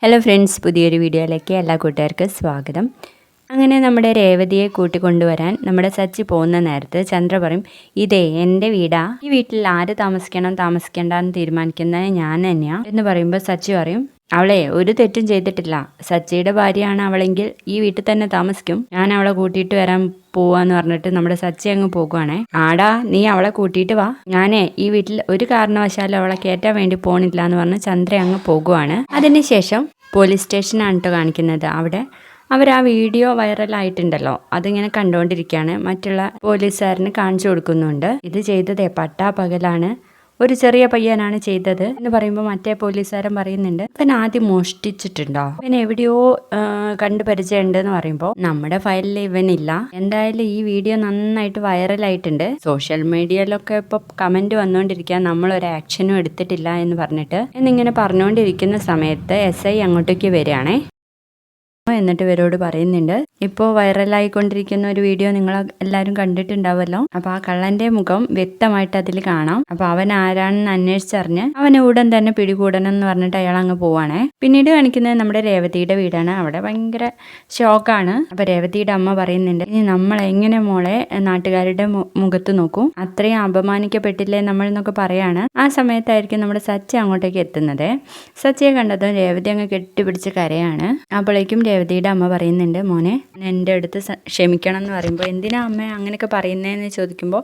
Hello friends, പുതിയൊരു വീഡിയോയിലേക്ക് എല്ലാ കൂട്ടുകാർക്കും സ്വാഗതം. അങ്ങനെ നമ്മുടെ രേവതിയെ കൂട്ടിക്കൊണ്ടുവരാൻ നമ്മുടെ സച്ചി പോകുന്ന നേരത്ത് ചന്ദ്ര പറയും, ഇതേ എൻ്റെ വീടാ, ഈ വീട്ടിൽ ആര് താമസിക്കണം താമസിക്കേണ്ടെന്ന് തീരുമാനിക്കുന്നത് ഞാൻ തന്നെയാ എന്ന് പറയുമ്പോൾ സച്ചി പറയും, അവളെ ഒരു തെറ്റും ചെയ്തിട്ടില്ല. സച്ചിയുടെ ഭാര്യയാണ് അവളെങ്കിൽ ഈ വീട്ടിൽ തന്നെ താമസിക്കും. ഞാൻ അവളെ കൂട്ടിയിട്ട് വരാൻ പോവാന്ന് പറഞ്ഞിട്ട് നമ്മുടെ സച്ചി അങ്ങ് പോകുവാണേ. ആടാ, നീ അവളെ കൂട്ടിയിട്ട് വാ, ഞാനേ ഈ വീട്ടിൽ ഒരു കാരണവശാലും അവളെ കയറ്റാൻ വേണ്ടി പോണില്ല എന്ന് പറഞ്ഞ് ചന്ദ്ര അങ്ങ് പോകുവാണ്. അതിനുശേഷം പോലീസ് സ്റ്റേഷനാണ് കേട്ടോ കാണിക്കുന്നത്. അവിടെ അവർ ആ വീഡിയോ വൈറലായിട്ടുണ്ടല്ലോ, അതിങ്ങനെ കണ്ടുകൊണ്ടിരിക്കുകയാണ്. മറ്റുള്ള പോലീസുകാരന് കാണിച്ചു കൊടുക്കുന്നുണ്ട്. ഇത് ചെയ്തതേ പട്ടാപ്പകലാണ്, ഒരു ചെറിയ പയ്യനാണ് ചെയ്തത് എന്ന് പറയുമ്പോൾ മറ്റേ പോലീസുകാരൻ പറയുന്നുണ്ട്, ഇവൻ ആദ്യം മോഷ്ടിച്ചിട്ടുണ്ടോ, ഇവൻ എവിടെയോ കണ്ടു പരിചയമുണ്ട് എന്ന് പറയുമ്പോൾ നമ്മുടെ ഫയലിൽ ഇവനില്ല. എന്തായാലും ഈ വീഡിയോ നന്നായിട്ട് വൈറലായിട്ടുണ്ട്. സോഷ്യൽ മീഡിയയിലൊക്കെ ഇപ്പൊ കമന്റ് വന്നുകൊണ്ടിരിക്കുക, നമ്മളൊരു ആക്ഷനും എടുത്തിട്ടില്ല എന്ന് പറഞ്ഞിട്ട്. എന്നിങ്ങനെ പറഞ്ഞുകൊണ്ടിരിക്കുന്ന സമയത്ത് SI അങ്ങോട്ടേക്ക് വരികയാണേ. എന്നിട്ട് ഇവരോട് പറയുന്നുണ്ട്, ഇപ്പോൾ വൈറലായിക്കൊണ്ടിരിക്കുന്ന ഒരു വീഡിയോ നിങ്ങൾ എല്ലാവരും കണ്ടിട്ടുണ്ടാവുമല്ലോ. അപ്പൊ ആ കള്ളന്റെ മുഖം വ്യക്തമായിട്ട് അതിൽ കാണാം. അപ്പൊ അവൻ ആരാണെന്ന് അന്വേഷിച്ചറിഞ്ഞ് അവനെ ഉടൻ തന്നെ പിടികൂടണം എന്ന് പറഞ്ഞിട്ട് അയാൾ അങ്ങ് പോവാണേ. പിന്നീട് കാണിക്കുന്നത് നമ്മുടെ രേവതിയുടെ വീടാണ്. അവിടെ ഭയങ്കര ഷോക്കാണ്. അപ്പൊ രേവതിയുടെ അമ്മ പറയുന്നുണ്ട്, ഇനി നമ്മൾ എങ്ങനെ മോളെ നാട്ടുകാരുടെ മുഖത്ത് നോക്കും, അത്രയും അപമാനിക്കപ്പെട്ടില്ലേ നമ്മൾ എന്നൊക്കെ പറയാണ്. ആ സമയത്തായിരിക്കും നമ്മുടെ സച്ചി അങ്ങോട്ടേക്ക് എത്തുന്നത്. സച്ചിയെ കണ്ടതും രേവതി അങ്ങ് കെട്ടിപ്പിടിച്ച് കരയാണ്. അപ്പോഴേക്കും രേവതിയുടെ അമ്മ പറയുന്നുണ്ട്, മോനെ എൻ്റെ അടുത്ത് ക്ഷമിക്കണം എന്ന് പറയുമ്പോൾ, എന്തിനാ അമ്മ അങ്ങനെയൊക്കെ പറയുന്നതെന്ന് ചോദിക്കുമ്പോൾ,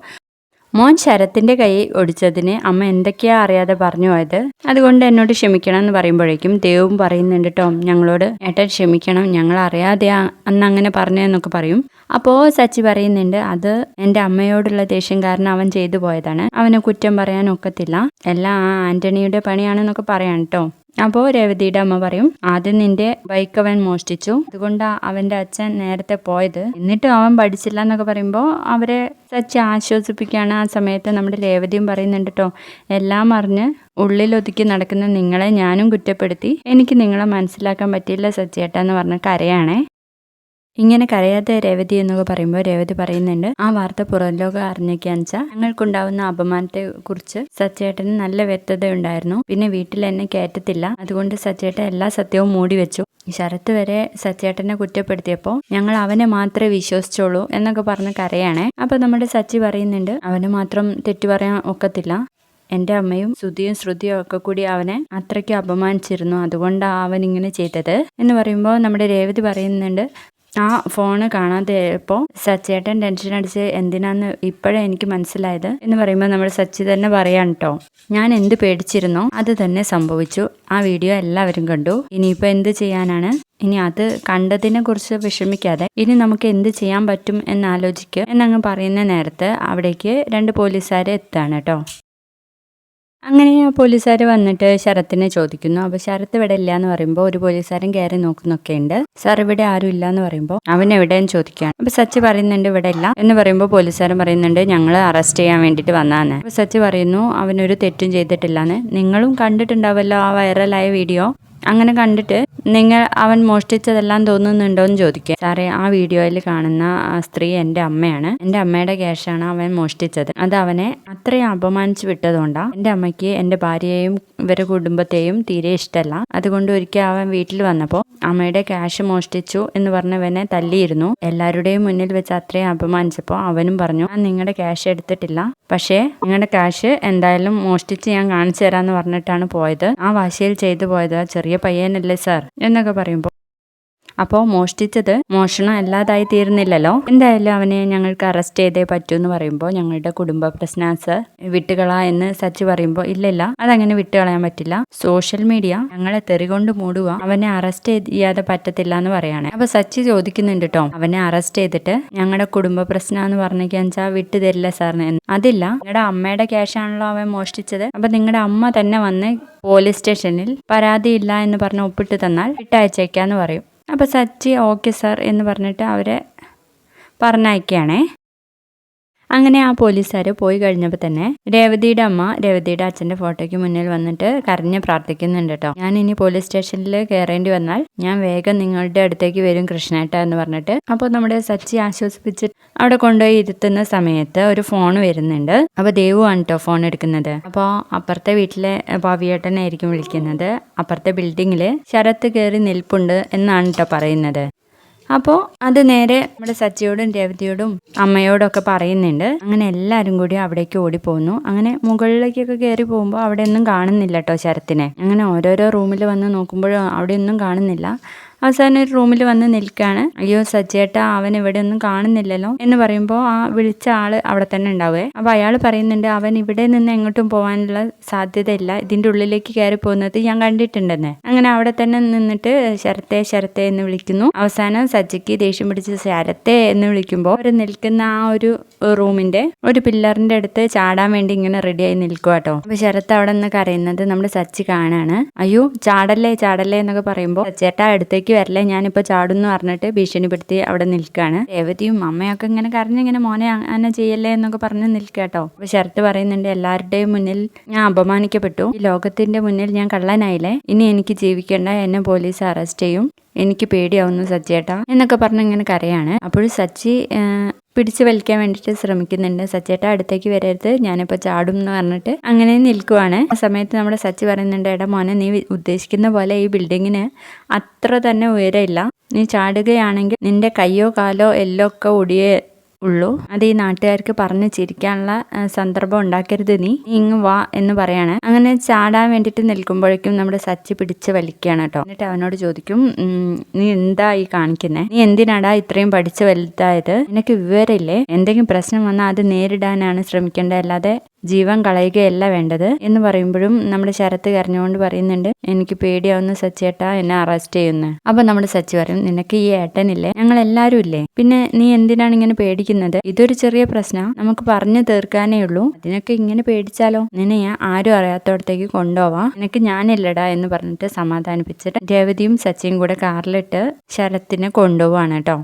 മോൻ ശരത്തിന്റെ കൈ ഒടിച്ചതിന് അമ്മ എന്തൊക്കെയാ അറിയാതെ പറഞ്ഞു പോയത്, അതുകൊണ്ട് എന്നോട് ക്ഷമിക്കണം എന്ന് പറയുമ്പോഴേക്കും ദേവും പറയുന്നുണ്ട് കേട്ടോ, ഞങ്ങളോട് ഏട്ടൻ ക്ഷമിക്കണം, ഞങ്ങൾ അറിയാതെ അന്ന് അങ്ങനെ പറഞ്ഞതെന്നൊക്കെ പറയും. അപ്പോൾ സച്ചി പറയുന്നുണ്ട്, അത് എൻ്റെ അമ്മയോടുള്ള ദേഷ്യം കാരണം അവൻ ചെയ്തു പോയതാണ്, അവനെ കുറ്റം പറയാൻ ഒക്കത്തില്ല, എല്ലാം ആ ആന്റണിയുടെ പണിയാണെന്നൊക്കെ പറയാം കേട്ടോ. അപ്പോൾ രേവതിയുടെ അമ്മ പറയും, ആദ്യം നിന്റെ ബൈക്ക് അവൻ മോഷ്ടിച്ചു, അതുകൊണ്ടാ അവന്റെ അച്ഛൻ നേരത്തെ പോയത്, എന്നിട്ടും അവൻ പഠിച്ചില്ല എന്നൊക്കെ പറയുമ്പോൾ അവരെ സച്ചി ആശ്വസിപ്പിക്കുകയാണ്. ആ സമയത്ത് നമ്മുടെ രേവതിയും പറയുന്നുണ്ട് കേട്ടോ, എല്ലാം അറിഞ്ഞ് ഉള്ളിലൊതുക്കി നടക്കുന്ന നിങ്ങളെ ഞാനും കുറ്റപ്പെടുത്തി, എനിക്ക് നിങ്ങളെ മനസ്സിലാക്കാൻ പറ്റിയില്ല സച്ചിയേട്ടാ എന്ന് പറഞ്ഞ് കരയാണേ. ഇങ്ങനെ കരയാത്ത രേവതി എന്നൊക്കെ പറയുമ്പോൾ രേവതി പറയുന്നുണ്ട്, ആ വാർത്ത പുറം ലോകം അറിഞ്ഞേക്കാന്ന് വെച്ചാൽ ഞങ്ങൾക്കുണ്ടാവുന്ന അപമാനത്തെ കുറിച്ച് സച്ചേട്ടന് നല്ല വ്യക്തത ഉണ്ടായിരുന്നു. പിന്നെ വീട്ടിൽ എന്നെ കയറ്റത്തില്ല, അതുകൊണ്ട് സച്ചേട്ടൻ എല്ലാ സത്യവും മൂടി വെച്ചു. ശരത്ത് വരെ സച്ചേട്ടനെ കുറ്റപ്പെടുത്തിയപ്പോൾ ഞങ്ങൾ അവനെ മാത്രമേ വിശ്വസിച്ചോളൂ എന്നൊക്കെ പറഞ്ഞ് കരയാണേ. അപ്പൊ നമ്മുടെ സച്ചി പറയുന്നുണ്ട്, അവന് മാത്രം തെറ്റു പറയാൻ ഒക്കത്തില്ല, എൻ്റെ അമ്മയും ശ്രുതിയും ഒക്കെ കൂടി അവനെ അത്രയ്ക്ക് അപമാനിച്ചിരുന്നു, അതുകൊണ്ടാണ് അവൻ ഇങ്ങനെ ചെയ്തത് എന്ന് പറയുമ്പോൾ നമ്മുടെ രേവതി പറയുന്നുണ്ട്, ആ ഫോണ് കാണാതെയപ്പോൾ സച്ചേട്ടൻ ടെൻഷൻ അടിച്ച് എന്തിനാന്ന് ഇപ്പോഴേ എനിക്ക് മനസ്സിലായത് എന്ന് പറയുമ്പോൾ നമ്മുടെ സച്ചി തന്നെ പറയാൻ കേട്ടോ, ഞാൻ എന്ത് പേടിച്ചിരുന്നോ അത് തന്നെ സംഭവിച്ചു, ആ വീഡിയോ എല്ലാവരും കണ്ടു, ഇനിയിപ്പോൾ എന്ത് ചെയ്യാനാണ്, ഇനി അത് കണ്ടതിനെ കുറിച്ച് വിഷമിക്കാതെ ഇനി നമുക്ക് എന്ത് ചെയ്യാൻ പറ്റും എന്നാലോചിക്കുക എന്നങ്ങ് പറയുന്ന നേരത്ത് അവിടേക്ക് 2 പോലീസുകാരെ എത്താണ് കേട്ടോ. അങ്ങനെ ആ പോലീസുകാർ വന്നിട്ട് ശരത്തിനെ ചോദിക്കുന്നു. അപ്പോൾ ശരത്ത് ഇവിടെ ഇല്ല എന്ന് പറയുമ്പോൾ ഒരു പോലീസുകാരൻ കയറി നോക്കുന്നൊക്കെ ഉണ്ട്. സാർ ഇവിടെ ആരും ഇല്ല എന്ന് പറയുമ്പോൾ അവൻ എവിടെയെന്ന് ചോദിക്കുകയാണ്. അപ്പോൾ സച്ചി പറയുന്നുണ്ട് ഇവിടെ ഇല്ല എന്ന് പറയുമ്പോൾ പോലീസുകാരൻ പറയുന്നുണ്ട്, ഞങ്ങൾ അറസ്റ്റ് ചെയ്യാൻ വേണ്ടിയിട്ട് വന്നതാണ്. അപ്പോൾ സച്ചി പറയുന്നു, അവനൊരു തെറ്റും ചെയ്തിട്ടില്ലാന്ന്. നിങ്ങളും കണ്ടിട്ടുണ്ടാവല്ലോ ആ വൈറലായ വീഡിയോ, അങ്ങനെ കണ്ടിട്ട് അവൻ മോഷ്ടിച്ചതെല്ലാം തോന്നുന്നുണ്ടോ എന്ന് ചോദിക്കുക. സാറേ, ആ വീഡിയോയിൽ കാണുന്ന ആ സ്ത്രീ എൻ്റെ അമ്മയാണ്, എൻ്റെ അമ്മയുടെ ക്യാഷാണ് അവൻ മോഷ്ടിച്ചത്, അത് അവനെ അത്രയും അപമാനിച്ചു വിട്ടതുകൊണ്ടാണ് എൻ്റെ അമ്മയ്ക്ക് എൻ്റെ ഭാര്യയെയും ഇവരുടെ കുടുംബത്തെയും തീരെ ഇഷ്ടമല്ല, അതുകൊണ്ട് ഒരിക്കൽ അവൻ വീട്ടിൽ വന്നപ്പോൾ അമ്മയുടെ ക്യാഷ് മോഷ്ടിച്ചു എന്ന് പറഞ്ഞവനെ തല്ലിയിരുന്നു, എല്ലാവരുടെയും മുന്നിൽ വെച്ച് അത്രയും അപമാനിച്ചപ്പോൾ അവനും പറഞ്ഞു, ഞാൻ നിങ്ങളുടെ ക്യാഷ് എടുത്തിട്ടില്ല, പക്ഷേ നിങ്ങളുടെ ക്യാഷ് എന്തായാലും മോഷ്ടിച്ച് ഞാൻ കാണിച്ചു തരാമെന്ന് പറഞ്ഞിട്ടാണ് പോയത്, ആ വാശിയിൽ ചെയ്തു പോയത്, ചെറിയ പയ്യനല്ലേ സാർ എന്നൊക്കെ പറയുമ്പോൾ, അപ്പോൾ മോഷ്ടിച്ചത് മോഷണം അല്ലാതായി തീർന്നില്ലല്ലോ, എന്തായാലും അവനെ ഞങ്ങൾക്ക് അറസ്റ്റ് ചെയ്തേ പറ്റൂ എന്ന് പറയുമ്പോൾ ഞങ്ങളുടെ കുടുംബ പ്രശ്നം സർ വിട്ടുകളാ എന്ന് സച്ചി പറയുമ്പോൾ, ഇല്ലില്ല അതങ്ങനെ വിട്ടുകളയാൻ പറ്റില്ല, സോഷ്യൽ മീഡിയ ഞങ്ങളെ തെറികൊണ്ട് മൂടുക, അവനെ അറസ്റ്റ് ചെയ്യാതെ പറ്റത്തില്ല എന്ന് പറയാണ്. അപ്പൊ സച്ചി ചോദിക്കുന്നുണ്ട് കേട്ടോ, അവനെ അറസ്റ്റ് ചെയ്തിട്ട് ഞങ്ങളുടെ കുടുംബ പ്രശ്നം എന്ന് പറഞ്ഞാൽ വിട്ടു തരില്ല സാറിന്, അതില്ല, നിങ്ങളുടെ അമ്മയുടെ ക്യാഷാണല്ലോ അവൻ മോഷ്ടിച്ചത്, അപ്പൊ നിങ്ങളുടെ അമ്മ തന്നെ വന്ന് പോലീസ് സ്റ്റേഷനിൽ പരാതിയില്ല എന്ന് പറഞ്ഞ് ഒപ്പിട്ട് തന്നാൽ വിട്ടയച്ചേക്കാന്ന് പറയും. അപ്പോൾ സച്ചി ഓക്കെ സാർ എന്ന് പറഞ്ഞിട്ട് അവരെ പറഞ്ഞയക്കുകയാണേ. അങ്ങനെ ആ പോലീസുകാർ പോയി കഴിഞ്ഞപ്പോൾ തന്നെ രേവതിയുടെ അമ്മ രേവതിയുടെ അച്ഛന്റെ ഫോട്ടോയ്ക്ക് മുന്നിൽ വന്നിട്ട് കരഞ്ഞ് പ്രാർത്ഥിക്കുന്നുണ്ട് കേട്ടോ. ഞാൻ ഇനി പോലീസ് സ്റ്റേഷനിൽ കയറേണ്ടി വന്നാൽ ഞാൻ വേഗം നിങ്ങളുടെ അടുത്തേക്ക് വരും കൃഷ്ണേട്ട എന്ന് പറഞ്ഞിട്ട്. അപ്പോൾ നമ്മുടെ സച്ചി ആശ്വസിപ്പിച്ചിട്ട് അവിടെ കൊണ്ടുപോയി ഇരുത്തുന്ന സമയത്ത് ഒരു ഫോൺ വരുന്നുണ്ട്. അപ്പോൾ ദേവു ആണ് കേട്ടോ ഫോൺ എടുക്കുന്നത്. അപ്പോൾ അപ്പുറത്തെ വീട്ടിലെ ഭാവിയേട്ടനായിരിക്കും വിളിക്കുന്നത്. അപ്പുറത്തെ ബിൽഡിങ്ങിൽ ശരത്ത് കയറി നിൽപ്പുണ്ട് എന്നാണ് കേട്ടോ പറയുന്നത്. അപ്പോൾ അത് നേരെ നമ്മുടെ സച്ചിയോടും രേവതിയോടും അമ്മയോടും ഒക്കെ പറയുന്നുണ്ട്. അങ്ങനെ എല്ലാവരും കൂടി അവിടേക്ക് ഓടിപ്പോകുന്നു. അങ്ങനെ മുകളിലേക്കൊക്കെ കയറി പോകുമ്പോൾ അവിടെ ഒന്നും കാണുന്നില്ല കേട്ടോ ശരത്തിനെ. അങ്ങനെ ഓരോരോ റൂമിൽ വന്ന് നോക്കുമ്പോഴും അവിടെ ഒന്നും കാണുന്നില്ല. അവസാനം ഒരു റൂമിൽ വന്ന് നിൽക്കുകയാണ്. അയ്യോ സച്ചേട്ടാ, അവൻ ഇവിടെ ഒന്നും കാണുന്നില്ലല്ലോ എന്ന് പറയുമ്പോൾ ആ വിളിച്ച ആള് അവിടെ തന്നെ ഉണ്ടാവേ. അപ്പൊ അയാൾ പറയുന്നുണ്ട്, അവൻ ഇവിടെ നിന്ന് എങ്ങോട്ടും പോകാനുള്ള സാധ്യതയില്ല, ഇതിന്റെ ഉള്ളിലേക്ക് കയറി പോകുന്നത് ഞാൻ കണ്ടിട്ടുണ്ടെന്ന്. അങ്ങനെ അവിടെ തന്നെ നിന്നിട്ട് ശരത്തെ ശരത്തെ എന്ന് വിളിക്കുന്നു. അവസാനം സച്ചിക്ക് ദേഷ്യം പിടിച്ച് ശരത്തെ എന്ന് വിളിക്കുമ്പോൾ അവർ നിൽക്കുന്ന ആ ഒരു റൂമിന്റെ ഒരു പില്ലറിന്റെ അടുത്ത് ചാടാൻ വേണ്ടി ഇങ്ങനെ റെഡിയായി നിൽക്കുക കേട്ടോ. അപ്പൊ ശരത്ത് അവിടെ നിന്ന് കരയുന്നത് നമ്മുടെ സച്ചി കാണാണ്. അയ്യോ ചാടല്ലേ ചാടല്ലേ എന്നൊക്കെ പറയുമ്പോൾ സച്ചേട്ടാ അടുത്തേക്ക് വരല്ലേ, ഞാനിപ്പോ ചാടുന്നു പറഞ്ഞിട്ട് ഭീഷണിപ്പെടുത്തി അവിടെ നിൽക്കുകയാണ്. രേവതിയും അമ്മയൊക്കെ ഇങ്ങനെ കരഞ്ഞിങ്ങനെ മോനെ അങ്ങനെ ചെയ്യല്ലേ എന്നൊക്കെ പറഞ്ഞ് നിൽക്കുക കേട്ടോ. അപ്പൊ ശരത്ത് പറയുന്നുണ്ട്, എല്ലാവരുടെയും മുന്നിൽ ഞാൻ അപമാനിക്കപ്പെട്ടു, ഈ ലോകത്തിന്റെ മുന്നിൽ ഞാൻ കള്ളനായില്ലേ, ഇനി എനിക്ക് ജീവിക്കേണ്ട, എന്നെ പോലീസ് അറസ്റ്റ് ചെയ്യും, എനിക്ക് പേടിയാവുന്നു സച്ചേട്ടാ എന്നൊക്കെ പറഞ്ഞ് ഇങ്ങനെ കരയാണ്. അപ്പോഴും സച്ചി പിടിച്ചു വലിക്കാൻ വേണ്ടിയിട്ട് ശ്രമിക്കുന്നുണ്ട്. സച്ചേട്ടാ അടുത്തേക്ക് വരരുത്, ഞാനിപ്പോൾ ചാടും എന്ന് പറഞ്ഞിട്ട് അങ്ങനെ നിൽക്കുവാണ്. ആ സമയത്ത് നമ്മുടെ സച്ചി പറയുന്നുണ്ട്, എടാ മോനെ, നീ ഉദ്ദേശിക്കുന്ന പോലെ ഈ ബിൽഡിങ്ങിന് അത്ര തന്നെ ഉയരമില്ല, നീ ചാടുകയാണെങ്കിൽ നിന്റെ കയ്യോ കാലോ എല്ലോ ഒക്കെ ഒടിയേ ഉള്ളൂ, അത് ഈ നാട്ടുകാർക്ക് പറഞ്ഞ് ചിരിക്കാനുള്ള സന്ദർഭം ഉണ്ടാക്കരുത്, നീ ഇങ്ങ് വാ എന്ന് പറയാണ്. അങ്ങനെ ചാടാൻ വേണ്ടിയിട്ട് നിൽക്കുമ്പോഴേക്കും നമ്മുടെ സച്ചി പിടിച്ച് വലിക്കുകയാണ് കേട്ടോ. എന്നിട്ട് അവനോട് ചോദിക്കും, നീ എന്താ ഈ കാണിക്കുന്നേ, നീ എന്തിനാടാ ഇത്രയും പഠിച്ച് വലുതായത്, നിനക്ക് വിവരമില്ലേ, എന്തെങ്കിലും പ്രശ്നം വന്നാൽ അത് നേരിടാനാണ് ശ്രമിക്കേണ്ടത്, അല്ലാതെ ജീവൻ കളയുകയല്ല വേണ്ടത് എന്ന് പറയുമ്പോഴും നമ്മുടെ ശരത്ത് കരഞ്ഞുകൊണ്ട് പറയുന്നുണ്ട്, എനിക്ക് പേടിയാവുന്ന സച്ചിയേട്ടാ, എന്നെ അറസ്റ്റ് ചെയ്യുന്നു. അപ്പൊ നമ്മുടെ സച്ചി പറയും, നിനക്ക് ഈ ഏട്ടനില്ലേ, ഞങ്ങൾ എല്ലാവരും ഇല്ലേ, പിന്നെ നീ എന്തിനാണ് ഇങ്ങനെ പേടിക്കുന്നത്, ഇതൊരു ചെറിയ പ്രശ്നം, നമുക്ക് പറഞ്ഞു തീർക്കാനേ ഉള്ളൂ, അതിനൊക്കെ ഇങ്ങനെ പേടിച്ചാലോ, നിന്നെ ഞാൻ ആരും അറിയാത്തോടത്തേക്ക് കൊണ്ടുപോവാം, നിനക്ക് ഞാനില്ലടാ എന്ന് പറഞ്ഞിട്ട് സമാധാനിപ്പിച്ചിട്ട് രേവതിയും സച്ചിയും കൂടെ കാറിലിട്ട് ശരത്തിനെ കൊണ്ടുപോവാണ് കേട്ടോ.